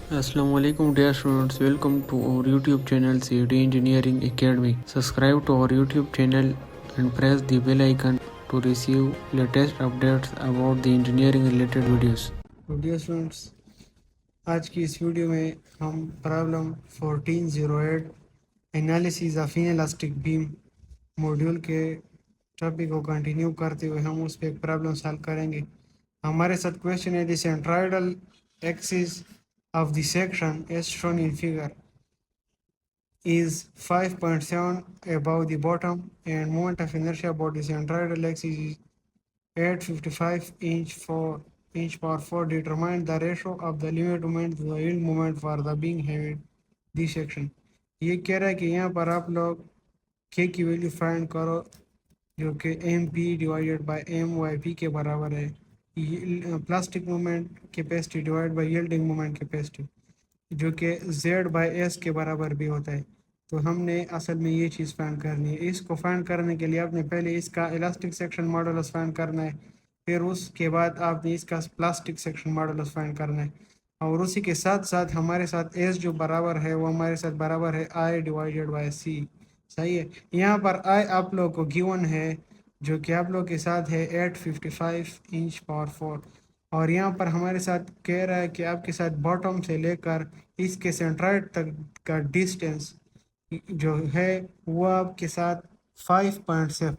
Assalamualaikum dear students, welcome to our YouTube channel CED Engineering Academy. Subscribe to our YouTube channel and press the bell icon to receive latest updates about the engineering related videos. तो dear students, आज की इस video में हम problem 1408 analysis of inelastic beam module के topic को continue करते हुए हम उस पर एक प्रॉब्लम सॉल्व करेंगे। हमारे साथ क्वेश्चन है, the centroidal axis of the section as shown in figure is 5.7 above the bottom and moment of inertia about the centroidal axis is 855 inch per 4. Determine the ratio of the limit moment to the yield moment for the being having this section. ये कह रहा है कि यहाँ पर आप लोग k की वैल्यू फाइंड करो जो कि mp डिवाइडेड बाय myp के बराबर है, plastic moment capacity divide by yielding moment capacity जो कि z बाय s के बराबर भी होता है। तो हमने असल में ये चीज़ फाइंड करनी है। इसको फाइंड करने के लिए आपने पहले इसका इलास्टिक सेक्शन मॉडुलस फाइंड करना है, फिर उसके बाद आपने इसका प्लास्टिक सेक्शन मॉडुलस फाइंड करना है, और उसी के साथ साथ हमारे साथ s जो बराबर है वो हमारे साथ बराबर है i डिवाइडेड बाय c। सही है। यहाँ पर i आप लोग को गिवन है जो कि आप लोग के साथ है 855 इंच पावर 4, और यहाँ पर हमारे साथ कह रहा है कि आपके साथ बॉटम से लेकर इसके सेंट्राइड तक का डिस्टेंस जो है वो आपके साथ 5.7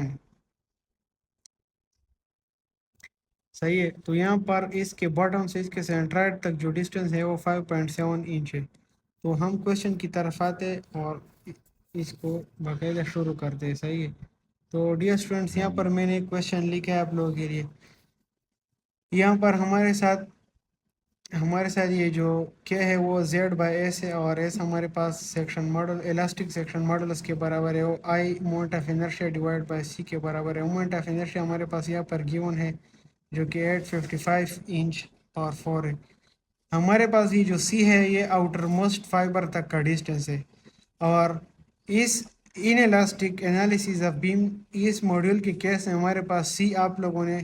है। सही है। तो यहाँ पर इसके बॉटम से इसके सेंट्राइड तक जो डिस्टेंस है वो 5.7 इंच है। तो हम क्वेश्चन की तरफ आते और इसको बाकायदा शुरू करते हैं। सही है। तो डियर स्टूडेंट्स, यहाँ पर मैंने एक क्वेश्चन लिखा है आप लोगों के लिए। यहाँ पर हमारे साथ ये जो क्या है वो z बाय एस है, और एस हमारे पास section model elastic section modulus के बराबर है, वो I moment of inertia divide by C के बराबर है। मोमेंट ऑफ इनर्शिया हमारे पास यहाँ पर गिवन है जो कि 855 इंच पावर 4 है। हमारे पास ये जो सी है ये आउटर मोस्ट फाइबर तक का डिस्टेंस है, और इस in elastic analysis of beam इस मॉड्यूल के केस में हमारे पास सी आप लोगों ने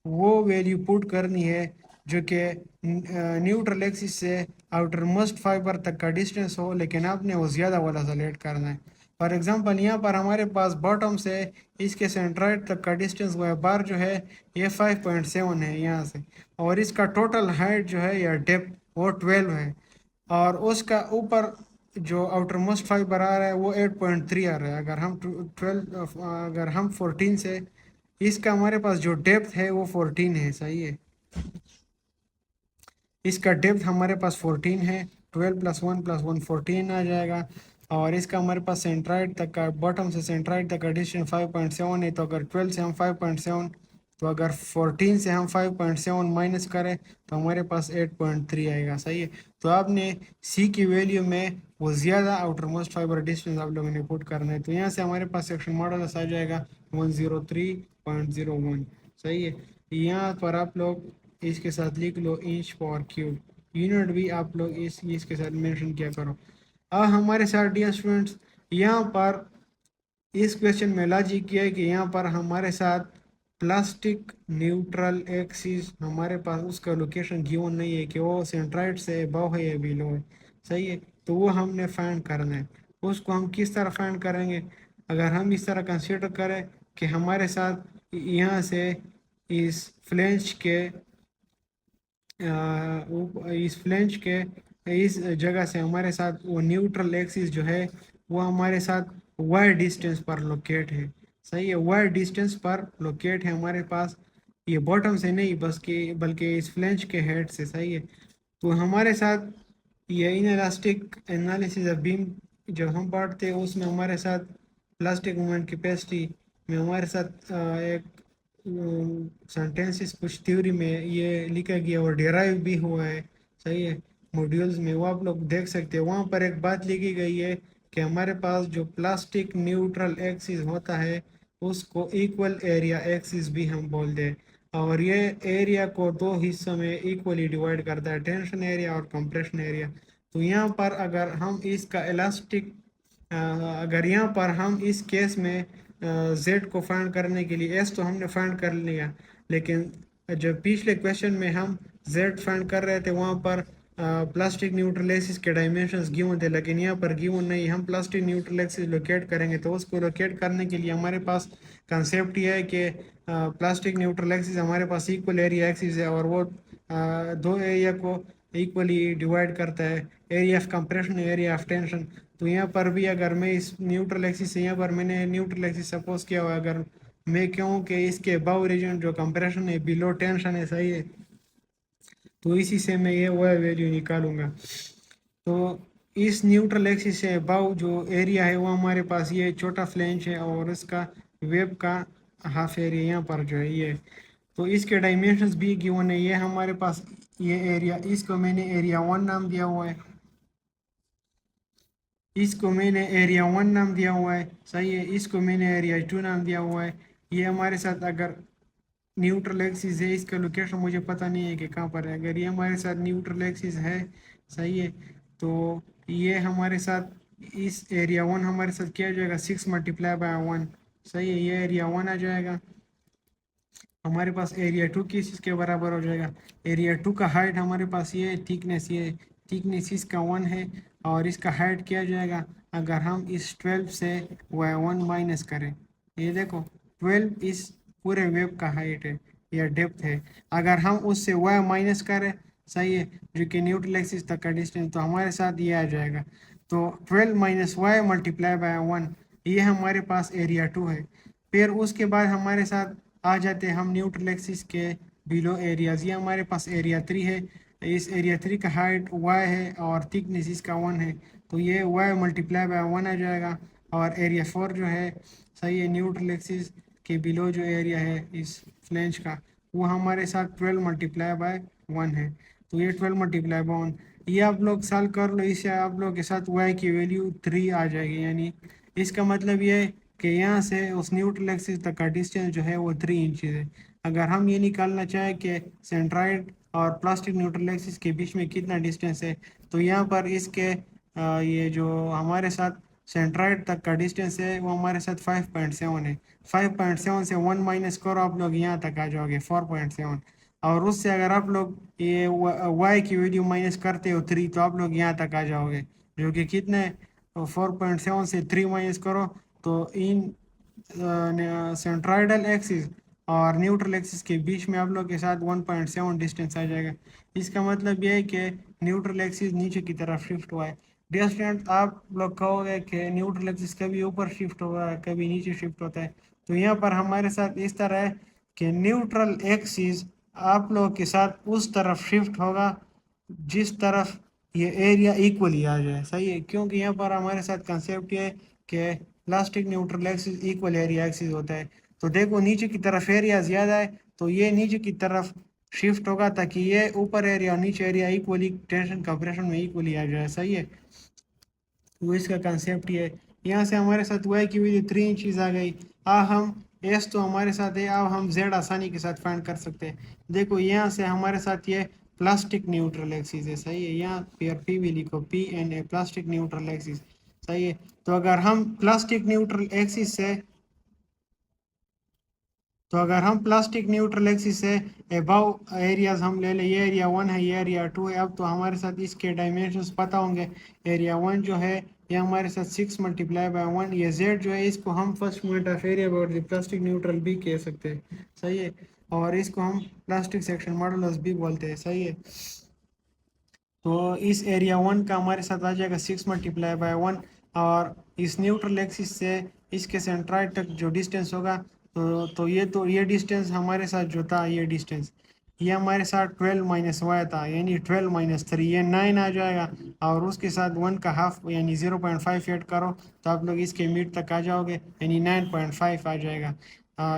वो वैल्यू पुट करनी है जो कि न्यूट्रल एक्सिस से आउटर मोस्ट फाइबर तक का डिस्टेंस हो, लेकिन आपने वो ज़्यादा वाला सेलेक्ट करना है। फॉर एग्जांपल यहाँ पर हमारे पास बॉटम से इसके सेंट्रॉइड तक का डिस्टेंस वो है बार जो है ये 5.7 है यहाँ से, और इसका टोटल हाइट जो है या डेप्थ वो 12 है, और उसका ऊपर जो आउटर मोस्ट फाइबर आ रहा है वो 8.3 आ रहा है। अगर हम 14 से इसका हमारे पास जो डेप्थ है वो 14 है। सही है। इसका डेप्थ हमारे पास 14 है, 12 + 1 + 1 14 आ जाएगा, और इसका हमारे पास सेंट्राइड तक का बॉटम से सेंट्राइड तक का डिस्टेंस 5.7 है। तो अगर 12 से हम 5.7, तो अगर 14 से हम 5.7 माइनस करें तो हमारे पास 8.3 आएगा। सही है। तो आपने सी की वैल्यू में वो ज़्यादा आउटर मोस्ट फाइबर डिस्टेंस आप लोगों ने पुट करना है। तो यहाँ से हमारे पास सेक्शन मॉडुलस आ जाएगा 103.01। सही है। यहाँ पर आप लोग इसके साथ लिख लो इंच पावर क्यूब, यूनिट भी आप लोग इसके साथ मेंशन किया करो। अब हमारे साथ डियर स्टूडेंट्स यहाँ पर इस क्वेश्चन में लॉजिक ये है कि यहाँ पर हमारे साथ प्लास्टिक न्यूट्रल एक्सिस हमारे पास उसका लोकेशन गिवन नहीं है कि वो सेंट्राइड से अबव है या बिलो है। सही है। तो वो हमने फाइंड करना है। उसको हम किस तरह फाइंड करेंगे? अगर हम इस तरह कंसीडर करें कि हमारे साथ यहाँ से इस फ्लेंज के इस जगह से हमारे साथ वो न्यूट्रल एक्सिस जो है वो हमारे साथ वाई डिस्टेंस पर लोकेट है। सही है। वाई डिस्टेंस पर लोकेट है हमारे पास, ये बॉटम से नहीं बल्कि इस फ्लेंज के हेड से। सही है। तो हमारे साथ ये in elastic analysis of beam जब हम पढ़ते हैं उसमें हमारे साथ प्लास्टिक मोमेंट कैपेसिटी में हमारे साथ एक सेंटेंसेस कुछ थ्योरी में ये लिखा गया और डेराइव भी हुआ है। सही है। मॉड्यूल्स में वो आप लोग देख सकते हैं। वहाँ पर एक बात लिखी गई है कि हमारे पास जो प्लास्टिक न्यूट्रल एक्सिस होता है उसको इक्वल एरिया एक्सिस भी हम बोलते हैं, और ये एरिया को दो हिस्सों में इक्वली डिवाइड करता है, टेंशन एरिया और कंप्रेशन एरिया। तो यहाँ पर अगर हम इसका इलास्टिक अगर यहाँ पर हम इस केस में जेड को फाइंड करने के लिए एस तो हमने फाइंड कर लिया, लेकिन जब पिछले क्वेश्चन में हम जेड फाइंड कर रहे थे वहाँ पर प्लास्टिक न्यूट्रल एक्सिस के डायमेंशंस गिवन थे, लेकिन यहाँ पर गिवन नहीं। हम प्लास्टिक न्यूट्रल एक्सिस लोकेट करेंगे तो उसको लोकेट करने के लिए हमारे पास कंसेप्ट ये है कि प्लास्टिक न्यूट्रल एक्सिस हमारे पास इक्वल एरिया एक्सिस है और वो दो एरिया को इक्वली डिवाइड करता है, area of compression area of tension. तो यहाँ पर भी अगर मैं इस न्यूट्रल एक्सिस से, यहाँ पर मैंने न्यूट्रल एक्सिस सपोज किया हुआ है, अगर मैं कहूँ कि इसके अबव रीजन जो कंप्रेशन है बिलो टेंशन है, सही है, तो इसी से मैं ये वह वैल्यू निकालूंगा। तो इस न्यूट्रल एक्सिस से अबव जो एरिया है वो हमारे पास ये छोटा फ्लेंज है और इसका वेब का हाफ एरिया यहाँ पर जो है ये। तो इसके डायमेंशंस भी गिवन है, ये हमारे पास ये एरिया, इसको मैंने एरिया 1 नाम दिया हुआ है, इसको मैंने एरिया 1 नाम दिया हुआ है, सही है, इसको मैंने एरिया 2 नाम दिया हुआ है। ये हमारे साथ अगर न्यूट्रल एक्सिस है, इसका लोकेशन मुझे पता नहीं है कि कहाँ पर है, अगर ये हमारे साथ न्यूट्रल एक्सिस है, सही है, तो ये हमारे साथ इस एरिया 1 हमारे साथ क्या जाएगा 6 मल्टीप्लाई बाय 1, सही है, ये एरिया 1 आ जाएगा। हमारे पास एरिया 2 किस चीज़ के बराबर हो जाएगा, एरिया 2 का हाइट हमारे पास ये थिकनेस, ये थिकनेस इसका 1 है और इसका हाइट क्या जाएगा, अगर हम इस 12 से y1 माइनस करें, ये देखो 12 इस पूरे वेब का हाइट है या डेप्थ है, अगर हम उससे y माइनस करें, सही है, जो कि न्यूट्रल एक्सिस तक का डिस्टेंस, तो हमारे साथ ये आ जाएगा। तो 12 माइनस वाई मल्टीप्लाई बाय 1, ये हमारे पास एरिया 2 है। फिर उसके बाद हमारे साथ आ जाते हैं हम न्यूट्रल एक्सिस के बिलो एरियाज, ये हमारे पास एरिया 3 है, इस एरिया 3 का हाइट y है और थिकनेस इसका 1 है, तो ये y मल्टीप्लाई बाय 1 आ जाएगा। और एरिया 4 जो है, सही है, न्यूट्रल एक्सिस के बिलो जो एरिया है इस फ्लेंज का, वो हमारे साथ 12 मल्टीप्लाई बाय 1 है, तो ये 12 मल्टीप्लाई बाय 1, ये आप लोग सॉल्व कर लो, इससे आप लोग के साथ y की वैल्यू 3 आ जाएगी। यानी इसका मतलब ये है कि यहाँ से उस न्यूट्रल एक्सिस तक का डिस्टेंस जो है वो 3 इंचज़ है। अगर हम ये निकालना चाहें कि सेंट्राइड और प्लास्टिक न्यूट्रल एक्सिस के बीच में कितना डिस्टेंस है, तो यहाँ पर इसके ये जो हमारे साथ सेंट्राइड तक का डिस्टेंस है वो हमारे साथ 5.7 है। 5.7 से 1 माइनस करो, आप लोग यहाँ तक आ जाओगे 4.7, और उससे अगर आप लोग ये y की वैल्यू माइनस करते हो 3, तो आप लोग यहाँ तक आ जाओगे, जो कि कितने 4.7 से 3 माइनस करो तो इन सेंट्राइडल एक्सिस और न्यूट्रल एक्सिस के बीच में आप लोग के साथ 1.7 डिस्टेंस आ जाएगा। इसका मतलब ये है कि न्यूट्रल एक्सिस नीचे की तरफ शिफ्ट हुआ है। डियर स्टूडेंट, आप लोग कहोगे कि न्यूट्रल एक्सिस कभी ऊपर शिफ्ट होगा कभी नीचे शिफ्ट होता है, तो यहाँ पर हमारे साथ इस तरह है कि न्यूट्रल एक्सिस आप लोग के साथ उस तरफ शिफ्ट होगा जिस तरफ ये एरिया इक्वली आ जाए, सही है, क्योंकि यहाँ पर हमारे साथ कंसेप्ट ये है कि plastic neutral axis equal area axis होता है। तो देखो नीचे की तरफ एरिया ज़्यादा है तो ये नीचे की तरफ शिफ्ट होगा ताकि ये ऊपर एरिया और नीचे एरिया इक्वली टेंशन कंप्रेशन में इक्वली आ जाए, सही है। वो इसका कंसेप्ट ये है। यहाँ से हमारे साथ वाई की वैल्यू 3 इंचज़ आ गई। अब हम एस तो हमारे साथ है, अब हम जेड आसानी के साथ फाइंड कर सकते हैं। देखो यहाँ से हमारे साथ ये प्लास्टिक न्यूट्रल एक्सिस है, सही है, यहाँ पी भी लिखो, PNA प्लास्टिक न्यूट्रल एक्सिस, सही है। तो अगर हम प्लास्टिक न्यूट्रल एक्सिस से प्लास्टिक न्यूट्रल एक्सिस से अबव एरियाज हम ले लें, ये एरिया 1 है, ये एरिया 2 है, अब तो हमारे साथ इसके डायमेंशंस पता होंगे। एरिया 1 जो है ये हमारे साथ 6 मल्टीप्लाई बाय 1, ये जेड जो है इसको हम first unit of area about the plastic neutral भी कह सकते हैं, सही है, और इसको हम प्लास्टिक सेक्शन मॉडुलस भी बोलते हैं, सही है। तो इस एरिया 1 का हमारे साथ आ जाएगा 6 मल्टीप्लाई बाय 1, और इस न्यूट्रल एक्सिस से इसके सेंट्राइड तक जो डिस्टेंस होगा, तो ये डिस्टेंस हमारे साथ जो था, ये डिस्टेंस ये हमारे साथ 12 माइनस वाई था, यानी 12 माइनस 3 ये 9 आ जाएगा, और उसके साथ 1 का हाफ यानी 0.5 ऐड करो तो आप लोग इसके मिड तक आ जाओगे, यानी 9.5 आ जाएगा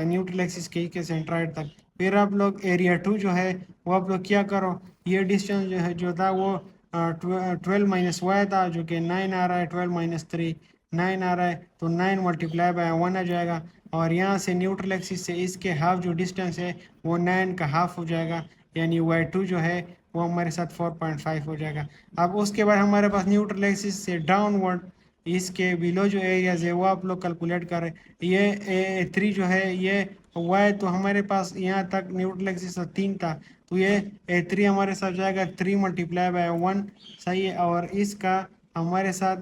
न्यूट्रल एक्सिस के सेंट्राइड तक। फिर आप लोग एरिया 2 जो है वो आप लोग क्या करो, ये डिस्टेंस जो है जो था वो 12 माइनस वाई था, जो कि 9 आ रहा है, 12 माइनस 3 9 आ रहा है, तो 9 मल्टीप्लाई बाय 1 आ जाएगा, और यहाँ से न्यूट्रल एक्सिस से इसके हाफ जो डिस्टेंस है वो 9 का हाफ हो जाएगा, यानी y2 जो है वो हमारे साथ 4.5 हो जाएगा। अब उसके बाद हमारे पास न्यूट्रल एक्सिस से डाउनवर्ड इसके बिलो जो एरियाज है वो आप लोग कैलकुलेट करें। ये 3 जो है ये y तो हमारे पास यहाँ तक न्यूट्रल एक्सिस 3 था, तो ये a3 हमारे साथ जाएगा 3 मल्टीप्लाई बाय 1, सही है। और इसका हमारे साथ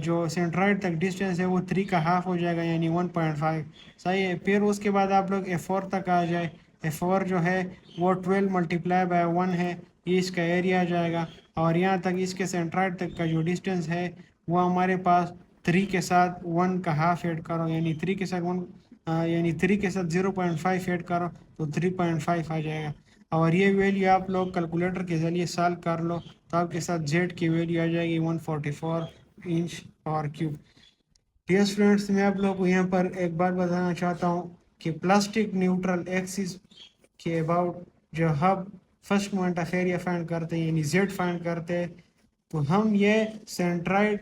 जो सेंट्रॉइड तक डिस्टेंस है वो 3 का हाफ हो जाएगा, यानी 1.5, सही है। फिर उसके बाद आप लोग f4 तक आ जाए। f4 जो है वो 12 मल्टीप्लाई बाय 1 है, ये इसका एरिया आ जाएगा। और यहाँ तक इसके सेंट्रॉइड तक का जो डिस्टेंस है वो हमारे पास 3 के साथ 1 का हाफ ऐड करो, यानी 3 के साथ 1 यानी 3 के साथ 0.5 ऐड करो तो 3.5 आ जाएगा। और ये वैल्यू आप लोग कैलकुलेटर के ज़रिए सॉल्व कर लो तो आपके साथ जेड की वैल्यू आ जाएगी 144 इंच और क्यूब। डियर स्टूडेंट्स, मैं आप लोग को यहाँ पर एक बात बताना चाहता हूँ कि प्लास्टिक न्यूट्रल एक्सिस के अबाउट जो हम first point of area find करते हैं यानी जेड फाइंड करते हैं, तो हम ये सेंट्राइड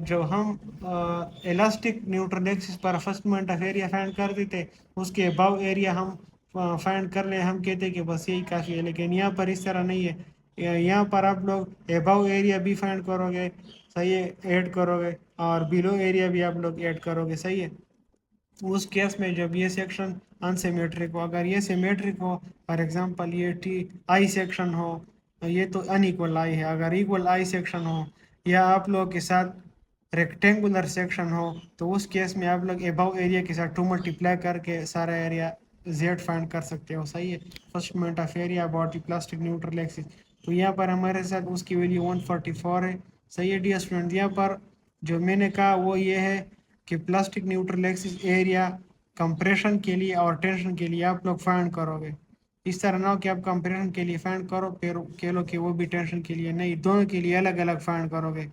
जो हम इलास्टिक न्यूट्रल एक्सिस पर first point of area find करते थे उसके अबाव एरिया हम फाइंड कर ले, हम कहते हैं कि बस यही काफ़ी है। लेकिन यहाँ पर इस तरह नहीं है, यहाँ पर आप लोग अबाव एरिया भी फाइंड करोगे, सही है, ऐड करोगे, और बिलो एरिया भी आप लोग ऐड करोगे, सही है। उस केस में जब ये सेक्शन अनसिमेट्रिक हो, अगर ये सिमेट्रिक हो, फॉर एग्जांपल ये टी आई सेक्शन हो, ये तो अनइक्वल आई है, अगर इक्वल आई सेक्शन हो या आप लोग के साथ रेक्टेंगुलर सेक्शन हो, तो उस केस में आप लोग अबव एरिया के साथ 2 मल्टीप्लाई करके सारा एरिया जेड फाइंड कर सकते हो, सही है। First moment of area about the plastic neutral axis, तो यहाँ पर हमारे साथ उसकी वैल्यू 144 है, सही है डियर स्टूडेंट। यहाँ पर जो मैंने कहा वो ये है कि plastic neutral axis area compression के लिए और टेंशन के लिए आप लोग फाइंड करोगे। इस तरह ना हो कि आप कंप्रेशन के लिए फाइंड करो फिर कह लो कि वो भी टेंशन के लिए, नहीं, दोनों के लिए अलग अलग फाइंड करोगे,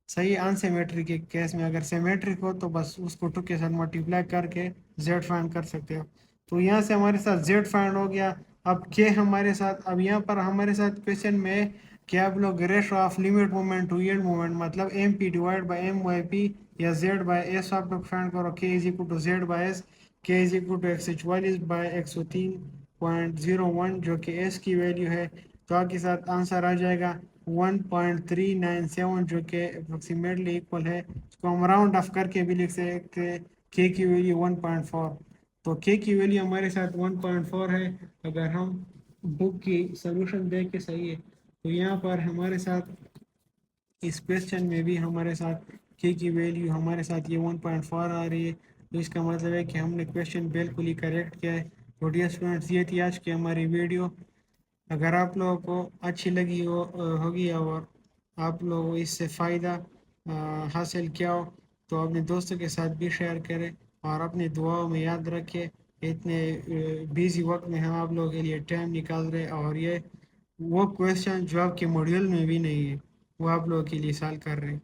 सही है। अनसिमेट्रिक के केस में अगर सिमेट्रिक हो तो बस उसको 2 के साथ मल्टीप्लाई करके जेड फाइंड कर सकते हो। तो यहाँ से हमारे साथ जेड फाइंड हो गया। अब के हमारे साथ, अब यहाँ पर हमारे साथ क्वेश्चन में कि आप लोग ratio of limit moment to yield moment मतलब M P divide by M Y P या जेड बाई एस आप लोग फाइंड करो। K is equal to Z by S, K is equal to 144 by 103.01 जो कि एस की value है, तो आपके साथ आंसर आ जाएगा 1.397 जो कि अप्रोक्सीमेटली इक्वल है, इसको हम राउंड ऑफ करके भी लिख सकते हैं के की वैल्यू 1.4। तो के की वैल्यू हमारे साथ 1.4 है। अगर हम बुक की सोल्यूशन देख के, सही है, तो यहाँ पर हमारे साथ इस क्वेश्चन में भी हमारे साथ के की वैल्यू हमारे साथ ये 1.4 आ रही है, तो इसका मतलब है कि हमने क्वेश्चन बिल्कुल ही करेक्ट किया है। तो डियर स्टूडेंट्स, ये थी आज की हमारी वीडियो। अगर आप लोगों को अच्छी लगी होगी और आप लोगों को इससे फ़ायदा हासिल किया हो तो अपने दोस्तों के साथ भी शेयर करें और अपनी दुआओं में याद रखें। इतने बिजी वक्त में हम आप लोगों के लिए टाइम निकाल रहे और ये वो क्वेश्चन जो आपके मॉड्यूल में भी नहीं है वो आप लोगों के लिए सॉल्व कर रहे हैं।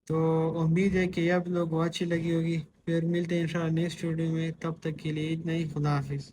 तो उम्मीद है कि आप लोगों को अच्छी लगी होगी। फिर मिलते हैं इंशाल्लाह नेक्स्ट वीडियो में, तब तक के लिए इतना ही। खुदा हाफिज़।